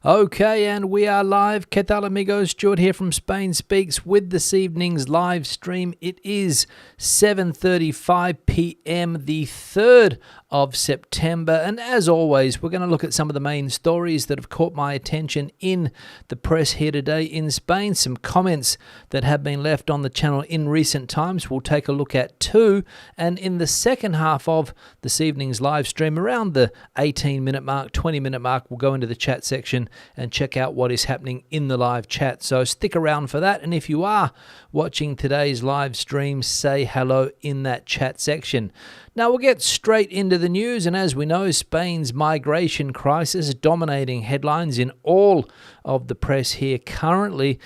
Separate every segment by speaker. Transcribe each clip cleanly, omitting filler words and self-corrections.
Speaker 1: Okay, and we are live. ¿Qué tal, amigos? Stuart here from Spain Speaks with this evening's live stream. It is 7:35 p.m., the 3rd of September, and as always, we're going to look at some of the main stories that have caught my attention in the press here today in Spain. Some comments that have been left on the channel in recent times we'll take a look at too, and in the second half of this evening's live stream, around the 18-minute mark, 20-minute mark, we'll go into the chat section and check out what is happening in the live chat. So stick around for that, and if you are watching today's live stream, say hello in that chat section. Now we'll get straight into the news, and as we know, Spain's migration crisis dominating headlines in all of the press here currently.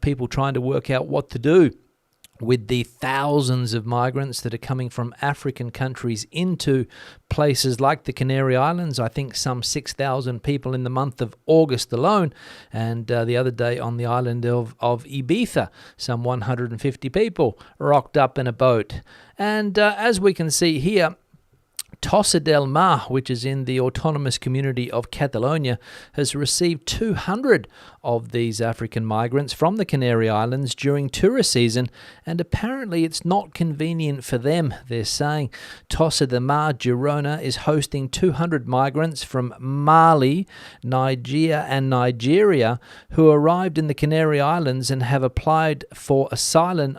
Speaker 1: People trying to work out what to do with the thousands of migrants that are coming from African countries into places like the Canary Islands. I think some 6,000 people in the month of August alone. And the other day on the island of Ibiza, some 150 people rocked up in a boat. And as we can see here, Tossa de Mar, which is in the autonomous community of Catalonia, has received 200 of these African migrants from the Canary Islands during tourist season, and apparently it's not convenient for them. They're saying Tossa de Mar, Girona, is hosting 200 migrants from Mali, Nigeria and Nigeria who arrived in the Canary Islands and have applied for asylum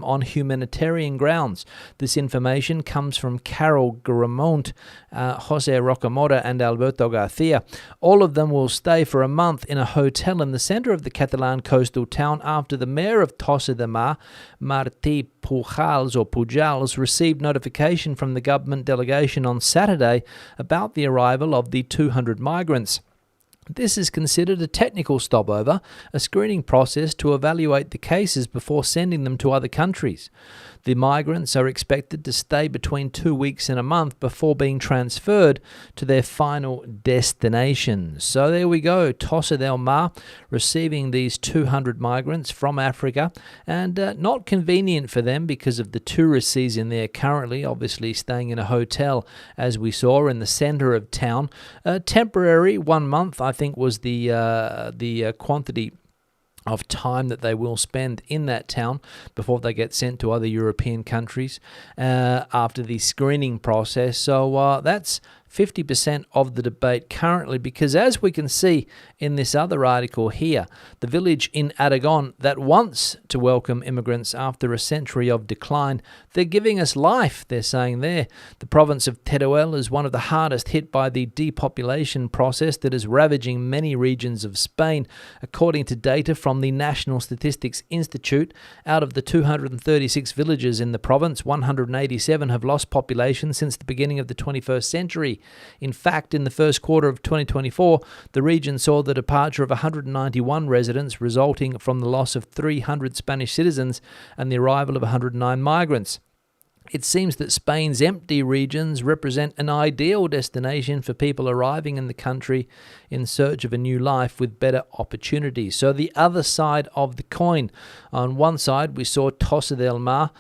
Speaker 1: on humanitarian grounds. This information comes from Carol Gramont, Jose Rocamora and Alberto Garcia. All of them will stay for a month in a hotel in the center of the Catalan coastal town after the mayor of Tossa de Mar, Martí Pujals, received notification from the government delegation on Saturday about the arrival of the 200 migrants. This is considered a technical stopover, a screening process to evaluate the cases before sending them to other countries. The migrants are expected to stay between 2 weeks and a month before being transferred to their final destination. So there we go, Tossa de Mar receiving these 200 migrants from Africa, and not convenient for them because of the tourist season there currently, obviously staying in a hotel as we saw in the center of town. Temporary, 1 month I think was the quantity of time that they will spend in that town before they get sent to other European countries after the screening process. So that's 50% of the debate currently, because as we can see in this other article here, the village in Aragon that wants to welcome immigrants after a century of decline, they're giving us life, they're saying there. The province of Teruel is one of the hardest hit by the depopulation process that is ravaging many regions of Spain. According to data from the National Statistics Institute, out of the 236 villages in the province, 187 have lost population since the beginning of the 21st century. In fact, in the first quarter of 2024, the region saw the departure of 191 residents, resulting from the loss of 300 Spanish citizens and the arrival of 109 migrants. It seems that Spain's empty regions represent an ideal destination for people arriving in the country in search of a new life with better opportunities. So the other side of the coin. On one side, we saw Tossa de Mar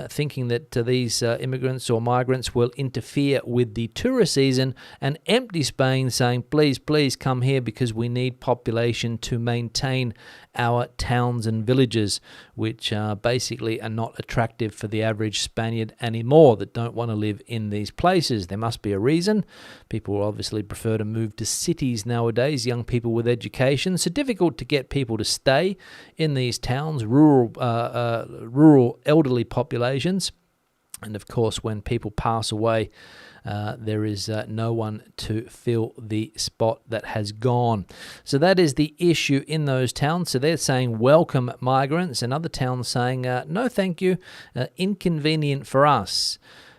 Speaker 1: thinking that these immigrants or migrants will interfere with the tourist season, and empty Spain saying, please, please come here because we need population to maintain our towns and villages, which basically are not attractive for the average Spaniard anymore, that don't want to live in these places. There must be a reason. People will obviously prefer to move to cities nowadays, young people with education. So difficult to get people to stay in these towns, rural elderly populations. And of course, when people pass away, there is no one to fill the spot that has gone. So that is the issue in those towns. So they're saying welcome migrants, and other towns saying no thank you, inconvenient for us.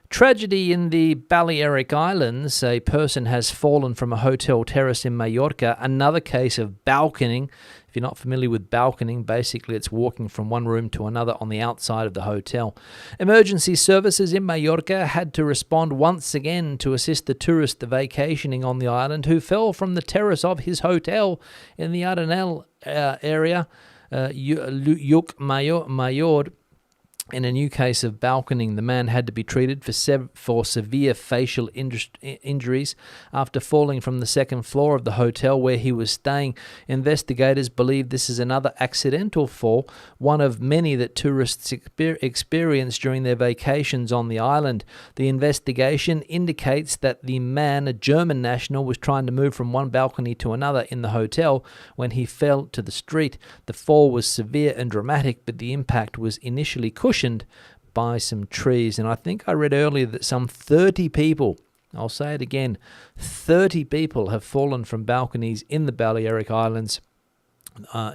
Speaker 1: Tragedy in the Balearic Islands. A person has fallen from a hotel terrace in Mallorca. Another case of balconing. If you're not familiar with balconing, basically it's walking from one room to another on the outside of the hotel. Emergency services in Mallorca had to respond once again to assist the tourist vacationing on the island who fell from the terrace of his hotel in the Arenal area, Lluc Mayor, In a new case of balconing, the man had to be treated for severe facial injuries after falling from the second floor of the hotel where he was staying. Investigators believe this is another accidental fall, one of many that tourists experience during their vacations on the island. The investigation indicates that the man, a German national, was trying to move from one balcony to another in the hotel when he fell to the street. The fall was severe and dramatic, but the impact was initially cushioned by some trees. And I think I read earlier that some 30 people, I'll say it again, 30 people have fallen from balconies in the Balearic Islands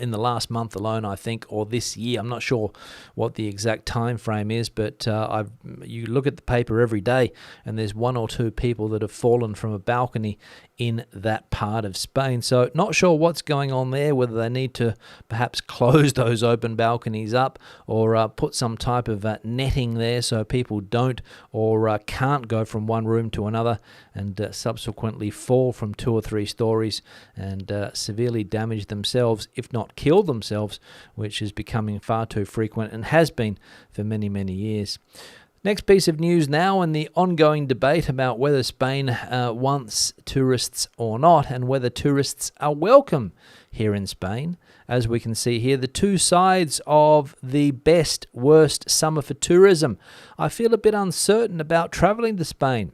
Speaker 1: in the last month alone, I think, or this year. I'm not sure what the exact time frame is, but you look at the paper every day and there's one or two people that have fallen from a balcony in that part of Spain. So not sure what's going on there, whether they need to perhaps close those open balconies up or put some type of netting there so people don't or can't go from one room to another and subsequently fall from 2 or 3 stories and severely damage themselves, if not kill themselves, which is becoming far too frequent and has been for many, many years. Next piece of news now, and the ongoing debate about whether Spain wants tourists or not, and whether tourists are welcome here in Spain. As we can see here, the two sides of the best, worst summer for tourism. I feel a bit uncertain about travelling to Spain.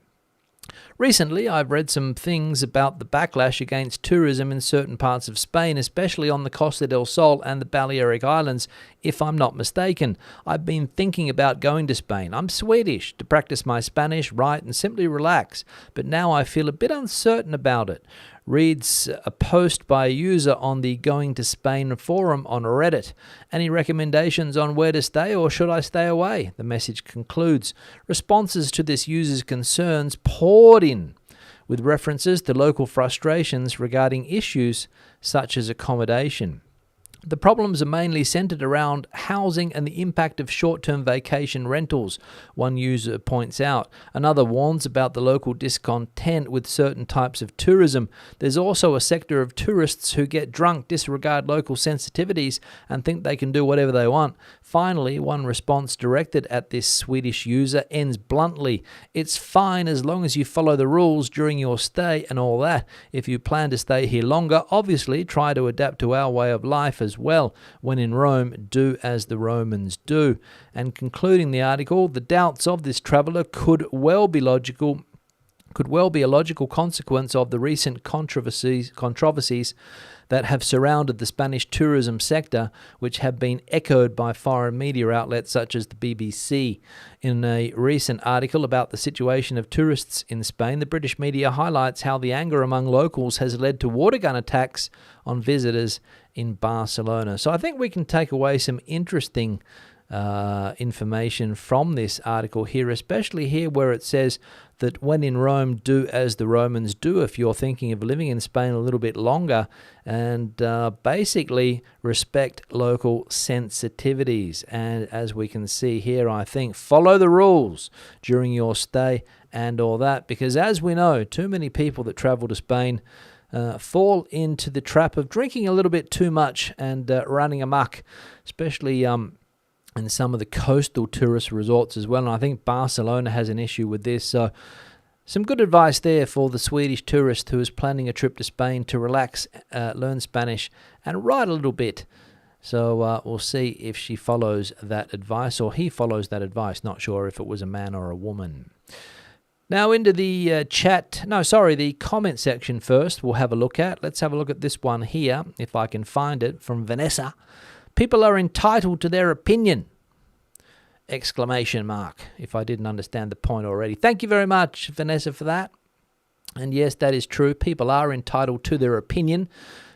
Speaker 1: Recently, I've read some things about the backlash against tourism in certain parts of Spain, especially on the Costa del Sol and the Balearic Islands, if I'm not mistaken. I've been thinking about going to Spain. I'm Swedish, to practice my Spanish, write, and simply relax, but now I feel a bit uncertain about it. Reads a post by a user on the Going to Spain forum on Reddit. Any recommendations on where to stay, or should I stay away? The message concludes. Responses to this user's concerns poured in, with references to local frustrations regarding issues such as accommodation. The problems are mainly centered around housing and the impact of short-term vacation rentals, one user points out. Another warns about the local discontent with certain types of tourism. There's also a sector of tourists who get drunk, disregard local sensitivities, and think they can do whatever they want. Finally, one response directed at this Swedish user ends bluntly. It's fine as long as you follow the rules during your stay and all that. If you plan to stay here longer, obviously try to adapt to our way of life as well. When in Rome, do as the Romans do. And concluding the article, the doubts of this traveller could well be a logical consequence of the recent controversies that have surrounded the Spanish tourism sector, which have been echoed by foreign media outlets such as the BBC. In a recent article about the situation of tourists in Spain, the British media highlights how the anger among locals has led to water gun attacks on visitors in Barcelona. So I think we can take away some interesting information from this article here, especially here where it says that when in Rome, do as the Romans do if you're thinking of living in Spain a little bit longer, and basically respect local sensitivities. And as we can see here, I think follow the rules during your stay and all that, because as we know, too many people that travel to Spain fall into the trap of drinking a little bit too much and running amok, especially and some of the coastal tourist resorts as well. And I think Barcelona has an issue with this. So some good advice there for the Swedish tourist who is planning a trip to Spain to relax, learn Spanish, and write a little bit. So we'll see if she follows that advice or he follows that advice. Not sure if it was a man or a woman. Now into the the comment section first we'll have a look at. Let's have a look at this one here, if I can find it, from Vanessa. People are entitled to their opinion! Exclamation mark, if I didn't understand the point already. Thank you very much, Vanessa, for that. And yes, that is true. People are entitled to their opinion.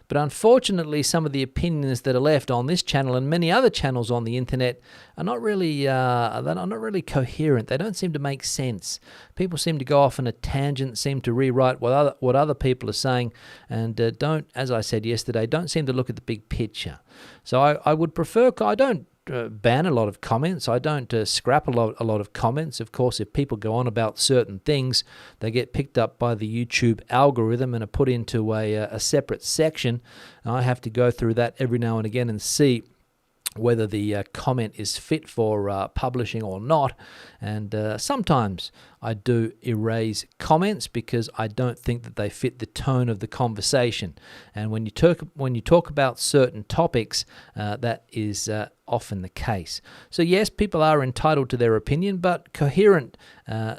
Speaker 1: But unfortunately, some of the opinions that are left on this channel and many other channels on the internet are not really coherent. They don't seem to make sense. People seem to go off on a tangent, seem to rewrite what other people are saying, and don't, as I said yesterday, don't seem to look at the big picture. So I would prefer. I don't ban a lot of comments. I don't scrap a lot of comments. Of course, if people go on about certain things, they get picked up by the YouTube algorithm and are put into a separate section. And I have to go through that every now and again and see whether the comment is fit for publishing or not. And sometimes I do erase comments because I don't think that they fit the tone of the conversation. And when you talk about certain topics, that is often the case. So yes, people are entitled to their opinion, but coherent,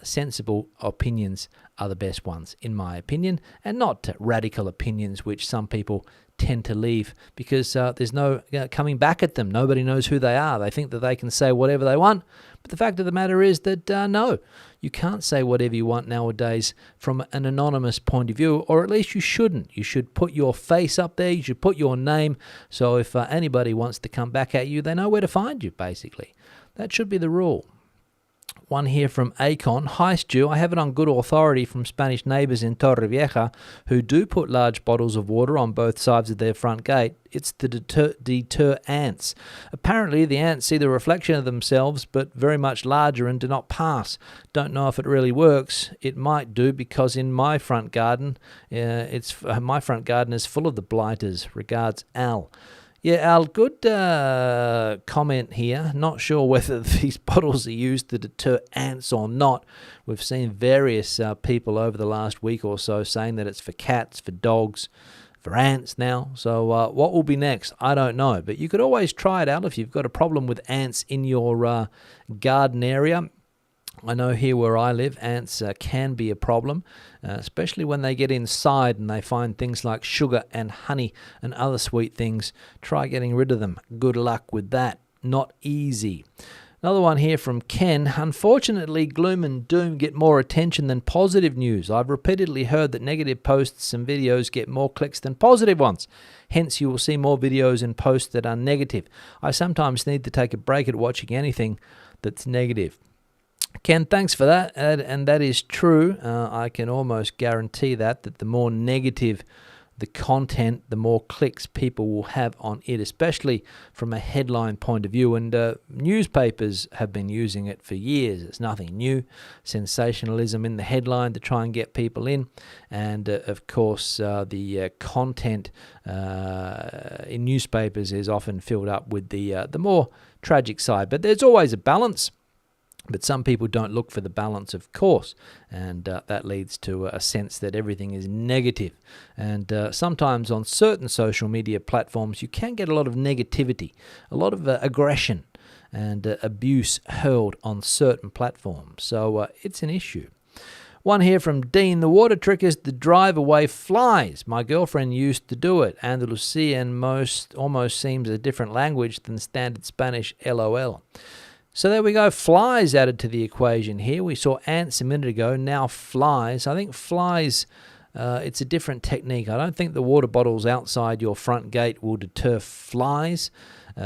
Speaker 1: sensible opinions are the best ones, in my opinion, and not radical opinions which some people tend to leave because there's no coming back at them. Nobody knows who they are. They think that they can say whatever they want. But the fact of the matter is that no, you can't say whatever you want nowadays from an anonymous point of view, or at least you shouldn't. You should put your face up there. You should put your name. So if anybody wants to come back at you, they know where to find you, basically. That should be the rule. One here from Acon. Hi, Stu. I have it on good authority from Spanish neighbours in Torrevieja who do put large bottles of water on both sides of their front gate. It's to deter ants. Apparently, the ants see the reflection of themselves, but very much larger and do not pass. Don't know if it really works. It might do because in my front garden, my front garden is full of the blighters. Regards, Al. Yeah, Al, good comment here. Not sure whether these bottles are used to deter ants or not. We've seen various people over the last week or so saying that it's for cats, for dogs, for ants now. So what will be next? I don't know. But you could always try it out if you've got a problem with ants in your garden area. I know here where I live, ants can be a problem, especially when they get inside and they find things like sugar and honey and other sweet things. Try getting rid of them. Good luck with that. Not easy. Another one here from Ken. Unfortunately, gloom and doom get more attention than positive news. I've repeatedly heard that negative posts and videos get more clicks than positive ones. Hence, you will see more videos and posts that are negative. I sometimes need to take a break at watching anything that's negative. Ken, thanks for that, and that is true. I can almost guarantee that the more negative the content, the more clicks people will have on it, especially from a headline point of view. And newspapers have been using it for years. It's nothing new. Sensationalism in the headline to try and get people in. And, of course, the content in newspapers is often filled up with the more tragic side. But there's always a balance. But some people don't look for the balance, of course, and that leads to a sense that everything is negative. And sometimes on certain social media platforms, you can get a lot of negativity, a lot of aggression and abuse hurled on certain platforms. So it's an issue. One here from Dean. The water trick is to drive away flies. My girlfriend used to do it. Andalusian almost seems a different language than standard Spanish, LOL. So there we go, flies added to the equation here. We saw ants a minute ago, now flies. I think flies, it's a different technique. I don't think the water bottles outside your front gate will deter flies.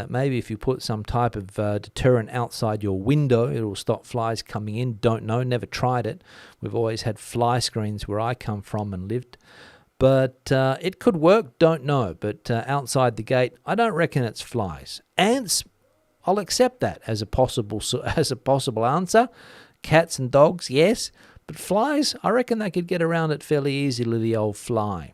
Speaker 1: Maybe if you put some type of deterrent outside your window, it will stop flies coming in. Don't know, never tried it. We've always had fly screens where I come from and lived. But it could work, don't know. But outside the gate, I don't reckon it's flies. Ants, I'll accept that as a possible answer. Cats and dogs, yes. But flies, I reckon they could get around it fairly easily, the old fly.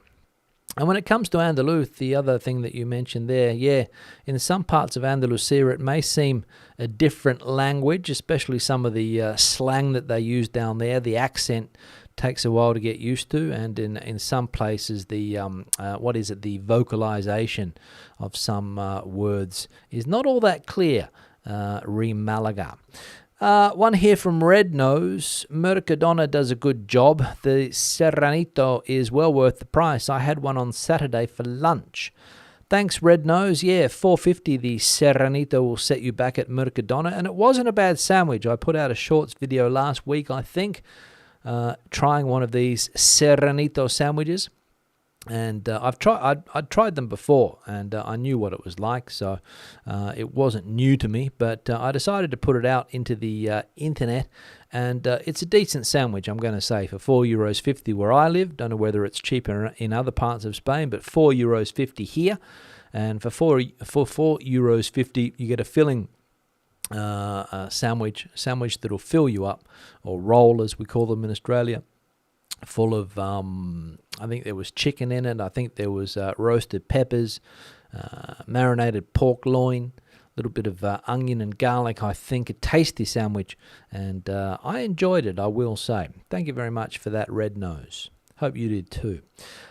Speaker 1: And when it comes to Andalus, the other thing that you mentioned there, yeah, in some parts of Andalusia it may seem a different language, especially some of the slang that they use down there. The accent takes a while to get used to, and in some places the the vocalization of some words is not all that clear. Malaga. One here from Red Nose. Mercadona does a good job. The Serranito is well worth the price. I had one on Saturday for lunch. Thanks, Red Nose. Yeah, $4.50 the Serranito will set you back at Mercadona, and it wasn't a bad sandwich. I put out a shorts video last week, I think, trying one of these Serranito sandwiches. And I'd tried them before, and I knew what it was like, so it wasn't new to me. But I decided to put it out into the internet, and it's a decent sandwich, I'm going to say, for €4.50 where I live. Don't know whether it's cheaper in other parts of Spain, but €4.50 here. And for €4.50, you get a filling sandwich that'll fill you up, or roll as we call them in Australia, full of I think there was chicken in it. I think there was roasted peppers, marinated pork loin, a little bit of onion and garlic, I think. A tasty sandwich, and I enjoyed it, I will say. Thank you very much for that, Red Nose. Hope you did too.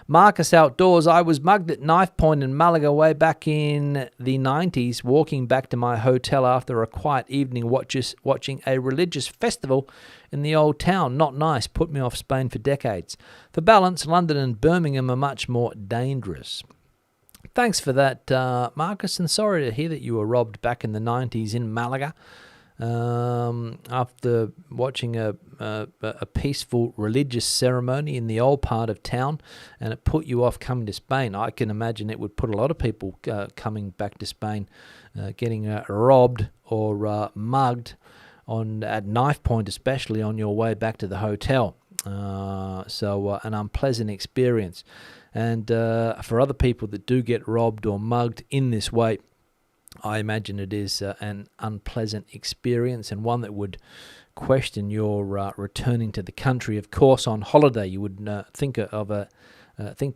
Speaker 1: Marcus Outdoors. I was mugged at knife point in Malaga way back in the 90s, walking back to my hotel after a quiet evening watching a religious festival in the old town. Not nice. Put me off Spain for decades. For balance, London and Birmingham are much more dangerous. Thanks for that, Marcus, and sorry to hear that you were robbed back in the 90s in Malaga. After watching a peaceful religious ceremony in the old part of town, and it put you off coming to Spain. I can imagine it would put a lot of people coming back to Spain, getting robbed or mugged at knife point, especially on your way back to the hotel. So an unpleasant experience. And for other people that do get robbed or mugged in this way, I imagine it is an unpleasant experience, and one that would question your returning to the country. Of course, on holiday, you would think to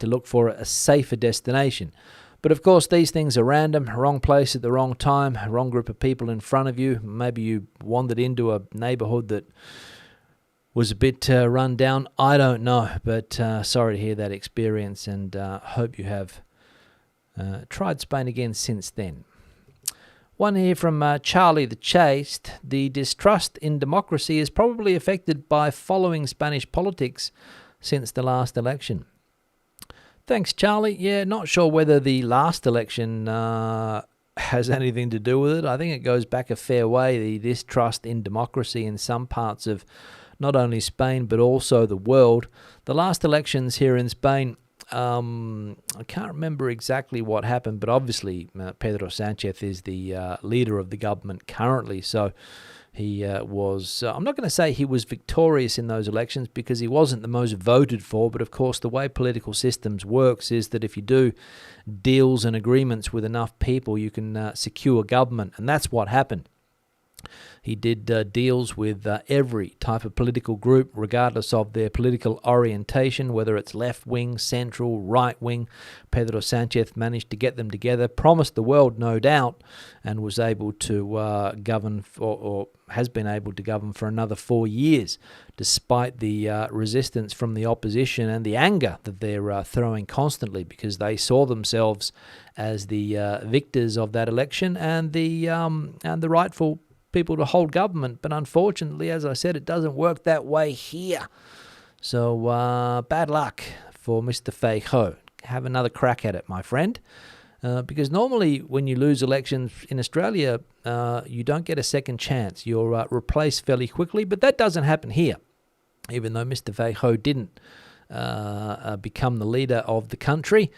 Speaker 1: look for a safer destination. But of course, these things are random, wrong place at the wrong time, wrong group of people in front of you. Maybe you wandered into a neighborhood that was a bit run down. I don't know, but sorry to hear that experience, and hope you have tried Spain again since then. One here from Charlie the Chaste. The distrust in democracy is probably affected by following Spanish politics since the last election. Thanks, Charlie. Yeah, not sure whether the last election has anything to do with it. I think it goes back a fair way, the distrust in democracy in some parts of not only Spain but also the world. The last elections here in Spain, I can't remember exactly what happened, but obviously Pedro Sánchez is the leader of the government currently, so he was, I'm not going to say he was victorious in those elections because he wasn't the most voted for, but of course the way political systems works is that if you do deals and agreements with enough people, you can secure government, and that's what happened. He did deals with every type of political group, regardless of their political orientation, whether it's left-wing, central, right-wing. Pedro Sánchez managed to get them together, promised the world, no doubt, and was able to govern, or has been able to govern for another 4 years, despite the resistance from the opposition and the anger that they're throwing constantly, because they saw themselves as the victors of that election and the rightful people to hold government. But unfortunately, as I said, it doesn't work that way here. So bad luck for Mr. Feijóo. Have another crack at it, my friend. Because normally when you lose elections in Australia, you don't get a second chance. You're replaced fairly quickly, but that doesn't happen here. Even though Mr. Feijóo didn't become the leader of the country,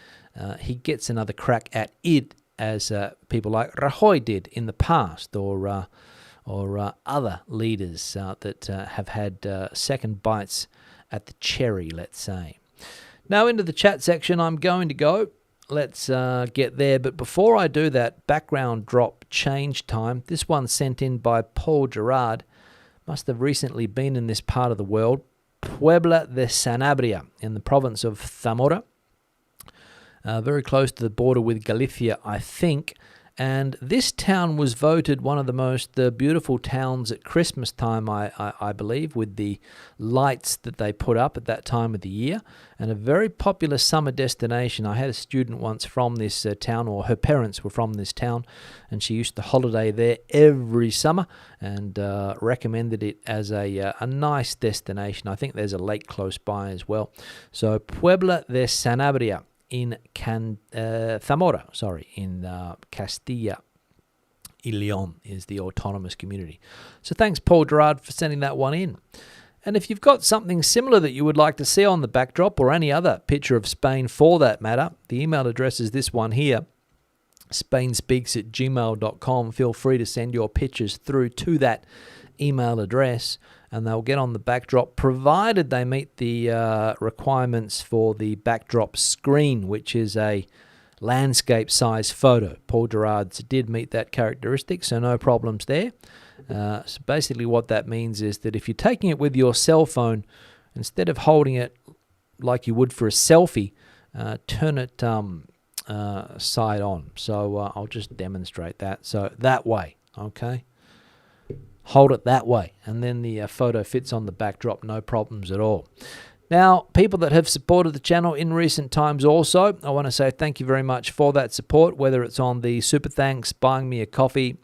Speaker 1: he gets another crack at it, as people like Rajoy did in the past, or other leaders that have had second bites at the cherry, let's say. Now into the chat section I'm going to go. Let's get there. But before I do that, background drop change time. This one's sent in by Paul Gerard. Must have recently been in this part of the world. Puebla de Sanabria in the province of Zamora. Very close to the border with Galicia, I think. And this town was voted one of the most beautiful towns at Christmas time, I believe, with the lights that they put up at that time of the year, and a very popular summer destination. I had a student once from this town, or her parents were from this town, and she used to holiday there every summer, and recommended it as a nice destination. I think there's a lake close by as well. So Puebla de Sanabria in Zamora, in Castilla y León is the autonomous community. So thanks, Paul Gerard, for sending that one in. And if you've got something similar that you would like to see on the backdrop, or any other picture of Spain for that matter, the email address is this one here, spainspeaks@gmail.com. Feel free to send your pictures through to that email address, and they'll get on the backdrop, provided they meet the requirements for the backdrop screen, which is a landscape size photo. Paul Gerard's did meet that characteristic, so no problems there. So basically what that means is that if you're taking it with your cell phone, instead of holding it like you would for a selfie, turn it side on. So I'll just demonstrate that. So that way, okay? Hold it that way, and then the photo fits on the backdrop, no problems at all. Now, people that have supported the channel in recent times also, I want to say thank you very much for that support, whether it's on the Super Thanks, buying me a coffee,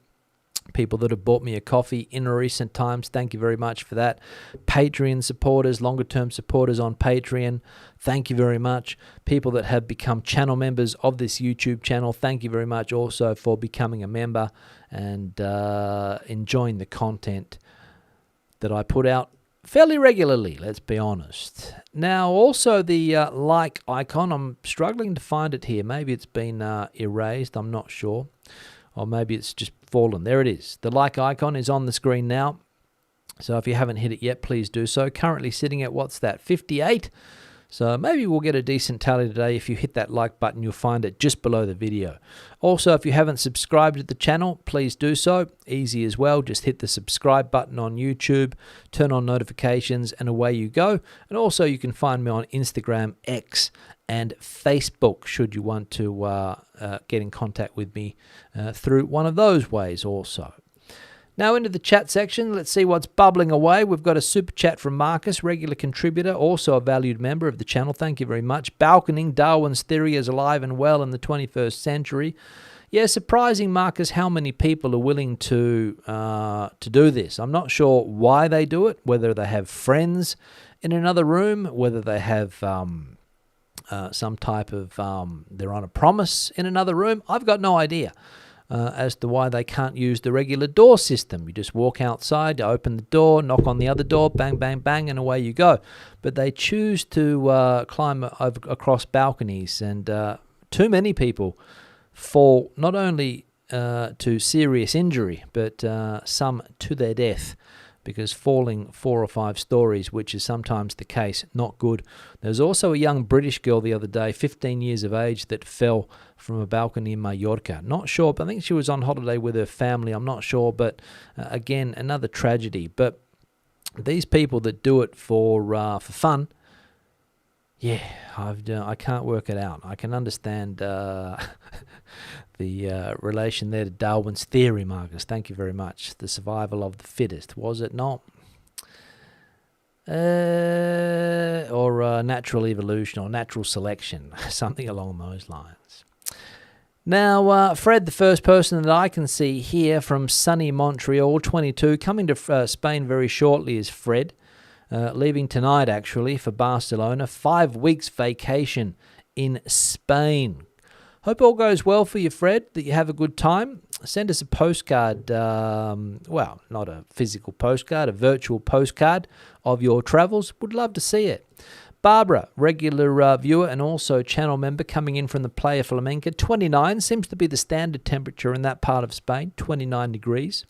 Speaker 1: people that have bought me a coffee in recent times, thank you very much for that. Patreon supporters, longer-term supporters on Patreon, thank you very much. People that have become channel members of this YouTube channel, thank you very much also for becoming a member and enjoying the content that I put out fairly regularly, let's be honest. Now, also the like icon, I'm struggling to find it here. Maybe it's been erased, I'm not sure. Or maybe it's just fallen. There it is. The like icon is on the screen now. So if you haven't hit it yet, please do so. Currently sitting at, what's that, 58? So maybe we'll get a decent tally today. If you hit that like button, you'll find it just below the video. Also, if you haven't subscribed to the channel, please do so. Easy as well. Just hit the subscribe button on YouTube, turn on notifications, and away you go. And also, you can find me on Instagram, X, and Facebook, should you want to get in contact with me through one of those ways also. Now into the chat section, let's see what's bubbling away. We've got a super chat from Marcus, regular contributor, also a valued member of the channel. Thank you very much. Balconing, Darwin's theory is alive and well in the 21st century. Yeah, surprising, Marcus, how many people are willing to do this. I'm not sure why they do it, whether they have friends in another room, whether they have some type of, they're on a promise in another room. I've got no idea as to why they can't use the regular door system. You just walk outside, open the door, knock on the other door, bang, bang, bang, and away you go. But they choose to climb across balconies, and too many people fall not only to serious injury, but some to their death, because falling 4 or 5 stories, which is sometimes the case, not good. There's also a young British girl the other day, 15 years of age, that fell from a balcony in Mallorca. Not sure, but I think she was on holiday with her family. I'm not sure, but again, another tragedy. But these people that do it for fun, yeah, I can't work it out. I can understand the relation there to Darwin's theory, Marcus. Thank you very much. The survival of the fittest, was it not? Or natural evolution or natural selection, something along those lines. Now, Fred, the first person that I can see here from sunny Montreal, 22, coming to Spain very shortly is Fred. Leaving tonight, actually, for Barcelona. 5 weeks vacation in Spain. Hope all goes well for you, Fred, that you have a good time. Send us a postcard, well, not a physical postcard, a virtual postcard of your travels. Would love to see it. Barbara, regular viewer and also channel member, coming in from the Playa Flamenca. 29 seems to be the standard temperature in that part of Spain, 29 degrees.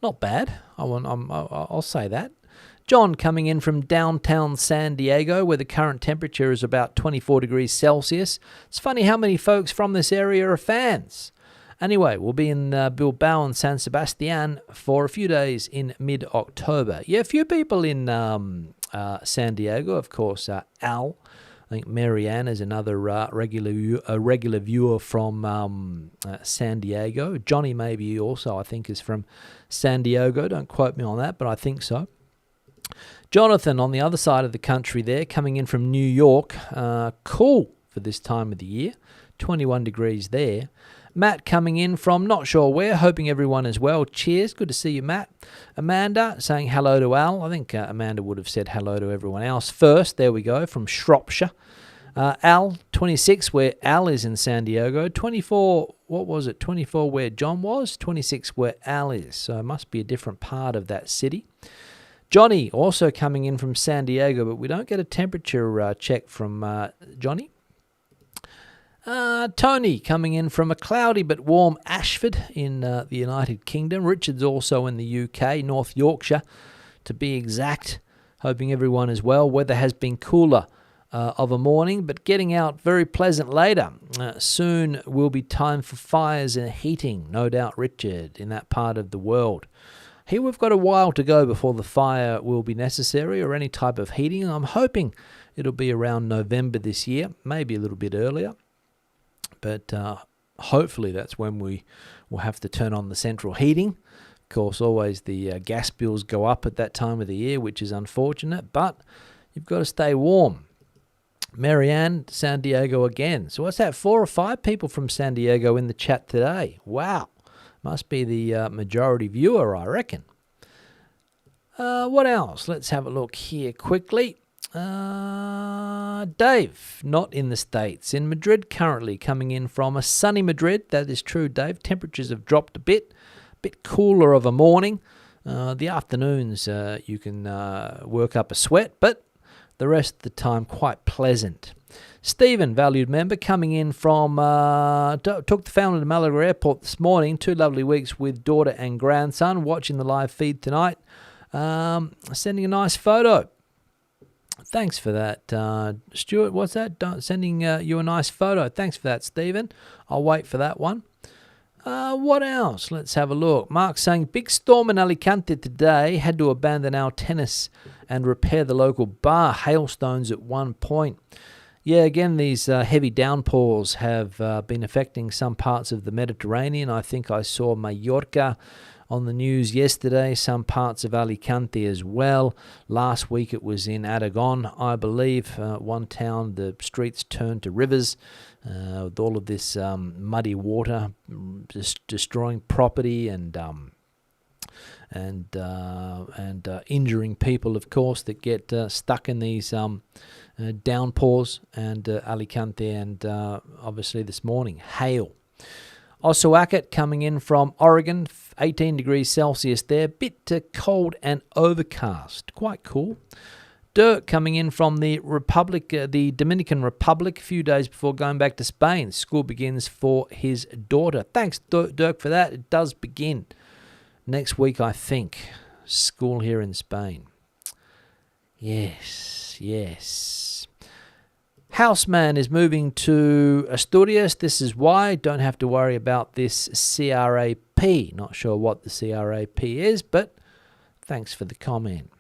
Speaker 1: Not bad, I'll say that. John coming in from downtown San Diego, where the current temperature is about 24 degrees Celsius. It's funny how many folks from this area are fans. Anyway, we'll be in Bilbao and San Sebastian for a few days in mid-October. Yeah, a few people in San Diego, of course. Al, I think Marianne is another regular viewer from San Diego. Johnny maybe also, I think, is from San Diego. Don't quote me on that, but I think so. Jonathan on the other side of the country there, coming in from New York. Cool for this time of the year. 21 degrees there. Matt coming in from not sure where, hoping everyone is well. Cheers, good to see you, Matt. Amanda saying hello to Al. I think Amanda would have said hello to everyone else first. There we go, from Shropshire. Al, 26, where Al is in San Diego. 24, what was it? 24 where John was. 26 where Al is. So it must be a different part of that city. Johnny also coming in from San Diego, but we don't get a temperature check from Johnny. Tony coming in from a cloudy but warm Ashford in the United Kingdom. Richard's also in the UK, North Yorkshire to be exact. Hoping everyone is well. Weather has been cooler of a morning, but getting out very pleasant later. Soon will be time for fires and heating, no doubt, Richard, in that part of the world. Here we've got a while to go before the fire will be necessary or any type of heating. I'm hoping it'll be around November this year, maybe a little bit earlier. But hopefully that's when we will have to turn on the central heating. Of course, always the gas bills go up at that time of the year, which is unfortunate, but you've got to stay warm. Marianne, San Diego again. So what's that, 4 or 5 people from San Diego in the chat today? Wow. Must be the majority viewer, I reckon. What else? Let's have a look here quickly. Dave, not in the States. In Madrid currently, coming in from a sunny Madrid. That is true, Dave. Temperatures have dropped a bit cooler of a morning. The afternoons, you can work up a sweat, but the rest of the time quite pleasant. Stephen, valued member, coming in from, took the family to Malaga Airport this morning. 2 lovely weeks with daughter and grandson, watching the live feed tonight. Sending a nice photo. Thanks for that, Stuart. What's that? Sending you a nice photo. Thanks for that, Stephen. I'll wait for that one. What else? Let's have a look. Mark saying, big storm in Alicante today. Had to abandon our tennis and repair the local bar. Hailstones at one point. Yeah, again, these heavy downpours have been affecting some parts of the Mediterranean. I think I saw Mallorca on the news yesterday, some parts of Alicante as well. Last week it was in Aragon, I believe. One town, the streets turned to rivers with all of this muddy water destroying property and injuring people, of course, that get stuck in these downpours, and Alicante, and obviously this morning, hail. Osawakit coming in from Oregon, 18 degrees Celsius there, bit cold and overcast, quite cool. Dirk coming in from the Dominican Republic, a few days before going back to Spain. School begins for his daughter. Thanks, Dirk, for that. It does begin next week, I think. School here in Spain. Yes. Houseman is moving to Asturias. This is why. Don't have to worry about this CRAP. Not sure what the CRAP is, but thanks for the comment.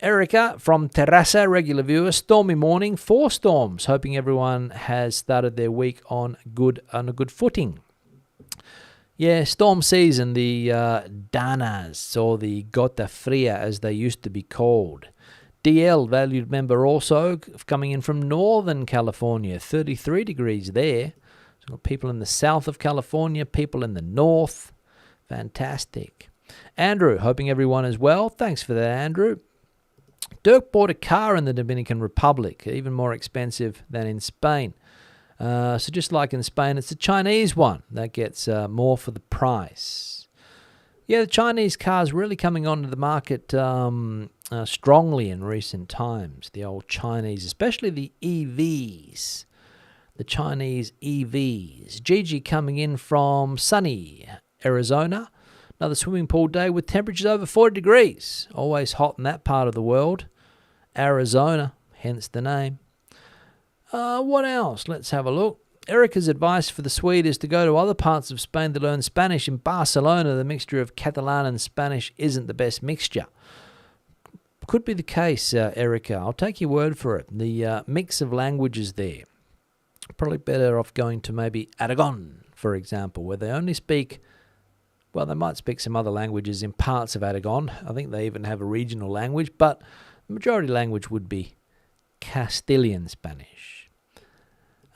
Speaker 1: Erica from Terrassa, regular viewer. Stormy morning, 4 storms. Hoping everyone has started their week on a good footing. Yeah, storm season, the Danas, or the Gota Fria as they used to be called. DL, valued member also, coming in from Northern California, 33 degrees there. So got people in the south of California, people in the north. Fantastic. Andrew, hoping everyone is well. Thanks for that, Andrew. Dirk bought a car in the Dominican Republic, even more expensive than in Spain. So just like in Spain, it's a Chinese one that gets more for the price. Yeah, the Chinese cars really coming onto the market strongly in recent times. The old Chinese, especially the EVs. The Chinese EVs. Gigi coming in from sunny Arizona. Another swimming pool day with temperatures over 40 degrees. Always hot in that part of the world. Arizona, hence the name. What else? Let's have a look. Erica's advice for the Swede is to go to other parts of Spain to learn Spanish. In Barcelona, the mixture of Catalan and Spanish isn't the best mixture. Could be the case, Erica. I'll take your word for it. The mix of languages there. Probably better off going to maybe Aragon, for example, where they only speak, well, they might speak some other languages in parts of Aragon. I think they even have a regional language, but the majority language would be Castilian Spanish.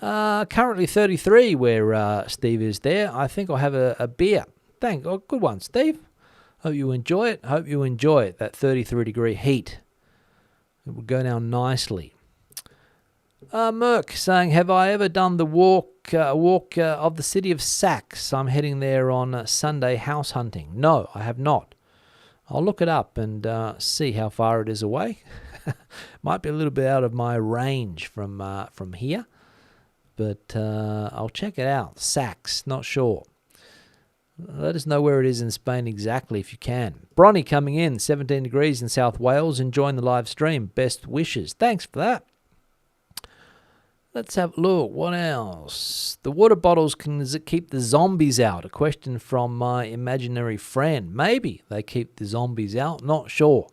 Speaker 1: Currently 33 where Steve is there. I think I'll have a beer. Good one, Steve. Hope you enjoy it. That 33 degree heat. It will go down nicely. Merck saying, have I ever done the walk of the city of Sax? I'm heading there on Sunday house hunting. No, I have not. I'll look it up and see how far it is away. Might be a little bit out of my range from here, but I'll check it out. Sax, not sure. Let us know where it is in Spain exactly if you can. Bronny coming in, 17 degrees in South Wales, enjoying the live stream. Best wishes. Thanks for that. Let's have a look. What else? The water bottles can keep the zombies out. A question from my imaginary friend. Maybe they keep the zombies out. Not sure.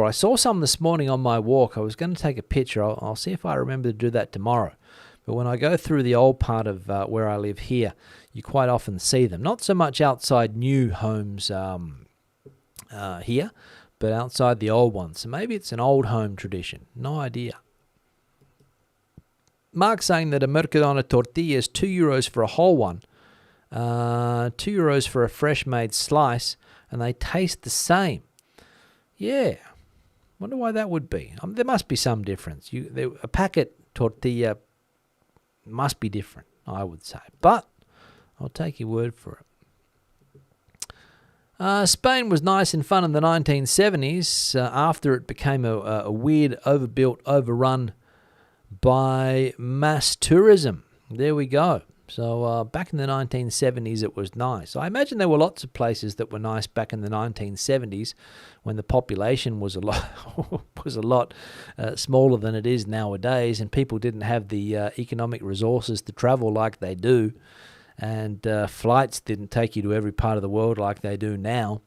Speaker 1: I saw some this morning on my walk. I was going to take a picture. I'll see if I remember to do that tomorrow. But when I go through the old part of where I live here, you quite often see them. Not so much outside new homes here, but outside the old ones. So maybe it's an old home tradition. No idea. Mark saying that a Mercadona tortilla is €2 for a whole one, €2 for a fresh-made slice, and they taste the same. Yeah, wonder why that would be. There must be some difference. A packet tortilla must be different, I would say. But I'll take your word for it. Spain was nice and fun in the 1970s after it became a weird, overbuilt, overrun by mass tourism. There we go. So back in the 1970s, it was nice. I imagine there were lots of places that were nice back in the 1970s when the population was a lot smaller than it is nowadays, and people didn't have the economic resources to travel like they do, and flights didn't take you to every part of the world like they do now.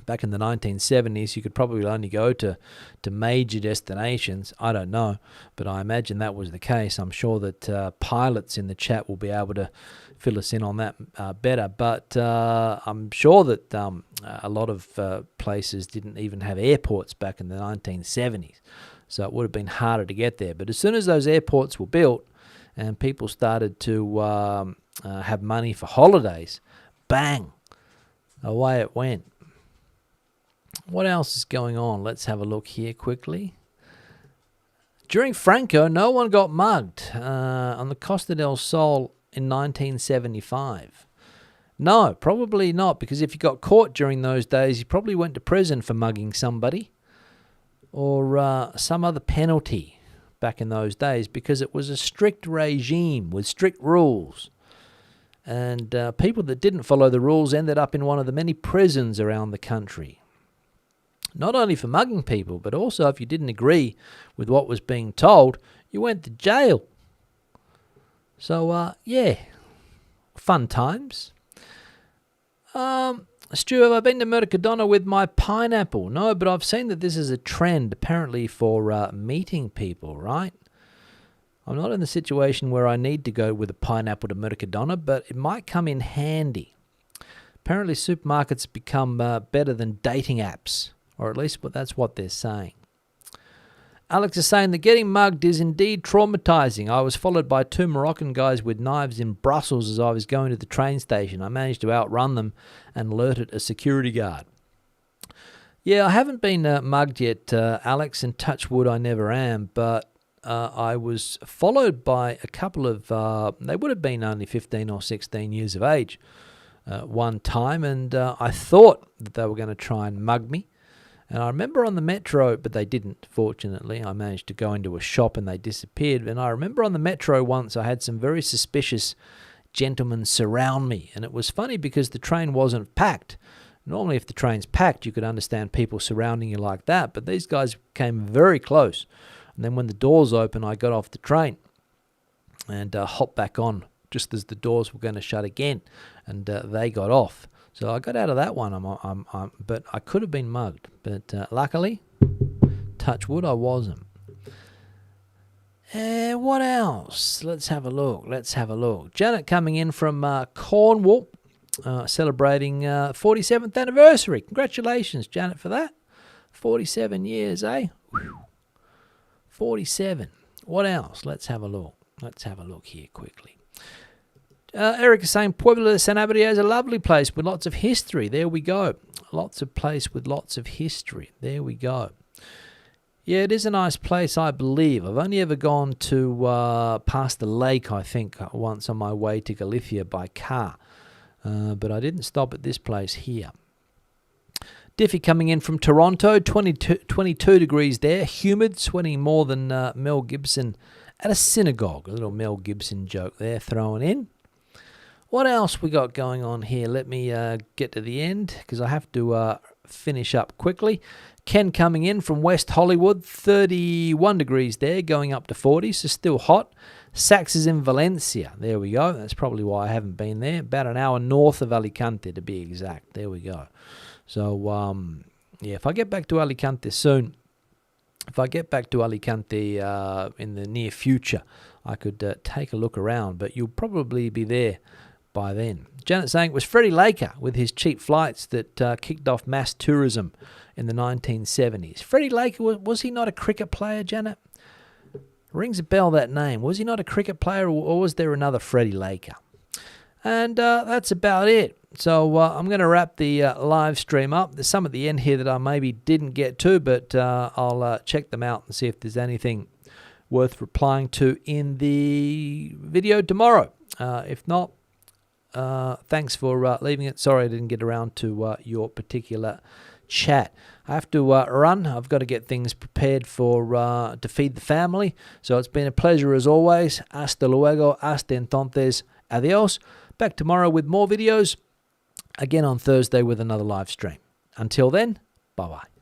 Speaker 1: Back in the 1970s, you could probably only go to major destinations. I don't know, but I imagine that was the case. I'm sure that pilots in the chat will be able to fill us in on that better. But I'm sure that a lot of places didn't even have airports back in the 1970s, so it would have been harder to get there. But as soon as those airports were built and people started to have money for holidays, bang, away it went. What else is going on? Let's have a look here quickly. During Franco, no one got mugged on the Costa del Sol in 1975. No, probably not, because if you got caught during those days, you probably went to prison for mugging somebody or some other penalty back in those days, because it was a strict regime with strict rules. And people that didn't follow the rules ended up in one of the many prisons around the country. Not only for mugging people, but also if you didn't agree with what was being told, you went to jail. So, yeah, fun times. Stu, have I been to Mercadona with my pineapple? No, but I've seen that this is a trend apparently for meeting people, right? I'm not in the situation where I need to go with a pineapple to Mercadona, but it might come in handy. Apparently supermarkets become better than dating apps. Or at least that's what they're saying. Alex is saying that getting mugged is indeed traumatizing. I was followed by two Moroccan guys with knives in Brussels as I was going to the train station. I managed to outrun them and alerted a security guard. Yeah, I haven't been mugged yet, Alex, and touch wood I never am, but I was followed by a couple of, they would have been only 15 or 16 years of age one time, and I thought that they were going to try and mug me. And I remember on the metro, but they didn't, fortunately. I managed to go into a shop and they disappeared. And I remember on the metro once I had some very suspicious gentlemen surround me. And it was funny because the train wasn't packed. Normally if the train's packed, you could understand people surrounding you like that. But these guys came very close. And then when the doors opened, I got off the train and hopped back on just as the doors were going to shut again. And they got off. So I got out of that one, but I could have been mugged. But luckily, touch wood, I wasn't. What else? Let's have a look. Janet coming in from Cornwall, celebrating 47th anniversary. Congratulations, Janet, for that. 47 years, eh? Whew. 47. What else? Let's have a look here quickly. Eric is saying Puebla de Sanabria is a lovely place with lots of history. There we go. Place with lots of history. There we go. Yeah, it is a nice place, I believe. I've only ever gone to past the lake, I think, once on my way to Galicia by car. But I didn't stop at this place here. Diffie coming in from Toronto, 22 degrees there. Humid, sweating more than Mel Gibson at a synagogue. A little Mel Gibson joke there thrown in. What else we got going on here? Let me get to the end because I have to finish up quickly. Ken coming in from West Hollywood, 31 degrees there, going up to 40, so still hot. Sax is in Valencia. There we go. That's probably why I haven't been there. About an hour north of Alicante, to be exact. There we go. So, yeah, if I get back to Alicante soon, in the near future, I could take a look around, but you'll probably be there by then. Janet saying it was Freddie Laker with his cheap flights that kicked off mass tourism in the 1970s. Freddie Laker, was he not a cricket player, Janet? Rings a bell, that name. Was he not a cricket player, or was there another Freddie Laker? And that's about it. So I'm going to wrap the live stream up. There's some at the end here that I maybe didn't get to, but I'll check them out and see if there's anything worth replying to in the video tomorrow. If not, thanks for leaving it. Sorry I didn't get around to your particular chat. I have to run. I've got to get things prepared for to feed the family. So it's been a pleasure as always. Hasta luego. Hasta entonces. Adios. Back tomorrow with more videos. Again on Thursday with another live stream. Until then, bye-bye.